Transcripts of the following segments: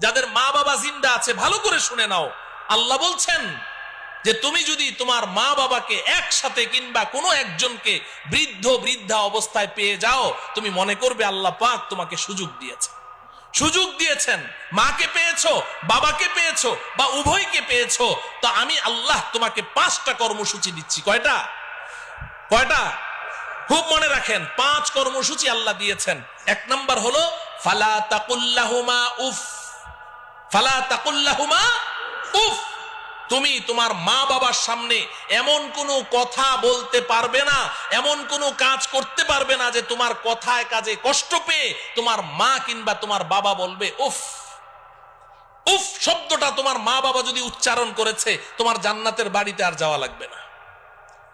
যাদের মা বাবা জিন্দা আছে ভালো করে শুনে নাও, আল্লাহ বলছেন যে তুমি যদি তোমার মা বাবাকে একসাথে কিংবা কোনো একজনকে বৃদ্ধ বৃদ্ধা অবস্থায় পেয়ে যাও, তুমি মনে করবে আল্লাহ পাক তোমাকে সুযোগ দিয়েছেন। মাকে পেয়েছো, বাবাকে পেয়েছো, বা উভয়কে পেয়েছো, তো আমি আল্লাহ তোমাকে 5টা কর্মসূচি দিচ্ছি। কয়টা? খুব মনে রাখেন, 5 কর্মসূচি আল্লাহ দিয়েছেন। 1 নাম্বার হলো ফালা তাকুল্লাহুমা উফ। ফালা তাকুল্লাহুমা উফ। তুমি তোমার মা বাবার সামনে এমন কোনো কথা বলতে পারবে না, এমন কোনো কাজ করতে পারবে না যে তোমার কথায় কাজে কষ্ট পেয়ে তোমার মা কিংবা তোমার বাবা বলবে উফ। উফ শব্দটা তোমার মা বাবা যদি উচ্চারণ করেছে, তোমার জান্নাতের বাড়িতে আর যাওয়া লাগবে না।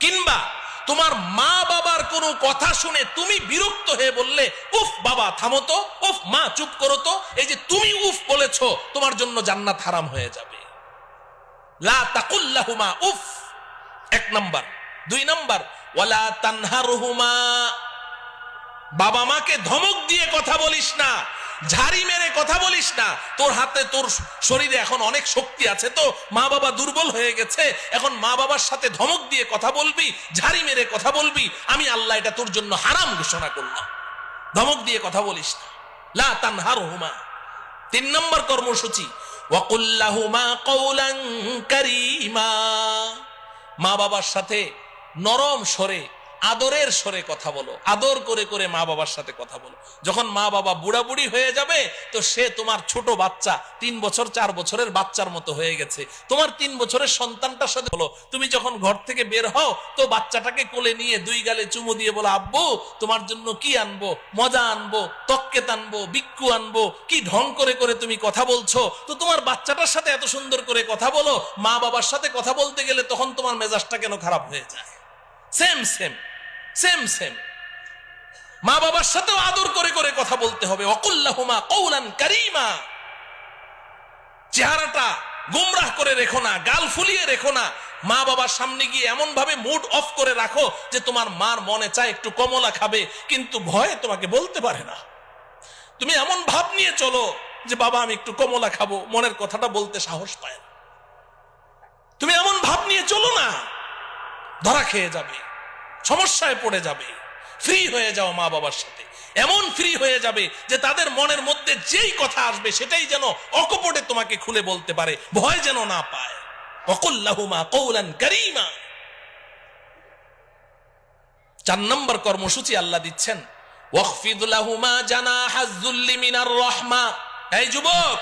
কিংবা তোমার মা বাবার কোনো কথা শুনে তুমি বিরক্ত হয়ে বললে উফ বাবা থামো তো, উফ মা চুপ করো তো, এই যে তুমি উফ বলেছো, তোমার জন্য জান্নাত হারাম হয়ে যাবে। লা তাকুল্লাহুমা উফ, 1 নাম্বার। 2 নাম্বার ওয়ালা তানহারহুমা। বাবা মাকে ধমক দিয়ে কথা বলিস না, ঝাড়ি মেরে কথা বলিস না। তোর হাতে, তোর শরীরে এখন অনেক শক্তি আছে, তো মা বাবা দুর্বল হয়ে গেছে, এখন মা বাবার সাথে ধমক দিয়ে কথা বলবি, ঝাড়ি মেরে কথা বলবি, আমি আল্লাহ এটা তোর জন্য হারাম ঘোষণা করলাম। ধমক দিয়ে কথা বলিস না। লা তানহারহুমা। 3 নম্বর কর্মসূচি ওয়াকুল লাহুমা কওলান কারীমা। মা বাবার সাথে নরম স্বরে, আদরের স্বরে কথা বলো, আদর করে করে মা বাবার সাথে কথা বলো। যখন মা বাবা বুড়া বুড়ি হয়ে যাবে, তো সে তোমার ছোট বাচ্চা, 3 বছর 4 বছরের বাচ্চার মতো হয়ে গেছে, তোমার 3 বছরের সন্তানটার সাথে বলো। তুমি যখন ঘর থেকে বের হও, তো বাচ্চাটাকে কোলে নিয়ে 2 গালে চুমু দিয়ে বলো আব্বু তোমার জন্য কি আনবো, মজা আনবো, তক্কেত আনবো, বিক্কু আনবো। কি ঢং করে করে তুমি কথা বলছো। তো তোমার বাচ্চাটার সাথে এত সুন্দর করে কথা বলো, মা বাবার সাথে কথা বলতে গেলে তখন তোমার মেজাজটা কেন খারাপ হয়ে যায়? সেম সেম সেম সেম মা বাবার সাথেও আদর করে করে কথা বলতে হবে। ওয়াকুল্লাহুমা কওলান কারীমা। চেহারাটা গোমরাহ করে রেখো না, গাল ফুলিয়ে রেখো না। মা বাবার সামনে গিয়ে এমন ভাবে মুড অফ করে রাখো যে তোমার মার মনে চায় একটু কমলা খাবে, কিন্তু ভয়ে তোমাকে বলতে পারে না। তুমি এমন ভাব নিয়ে চলো যে বাবা আমি একটু কমলা খাবো, মনের কথাটা বলতে সাহস পায় না। তুমি এমন ভাব নিয়ে চলো না, ধরা খেয়ে যাবে, সমস্যায় পড়ে যাবে। ফ্রি হয়ে যাও মা বাবার সাথে, এমন ফ্রি হয়ে যাবে যে তাদের মনের মধ্যে যেই কথা আসবে সেটাই যেন অকপটে তোমাকে খুলে বলতে পারে, ভয় যেন না পায়। ওয়াকুল লাহুমা কওলান কারীমা। 4 নম্বর কর্মসূচি আল্লাহ দিচ্ছেন ওয়াখফিদ লাহুমা জানাহাজ যুল্লি মিনার রাহমা। এই যুবক,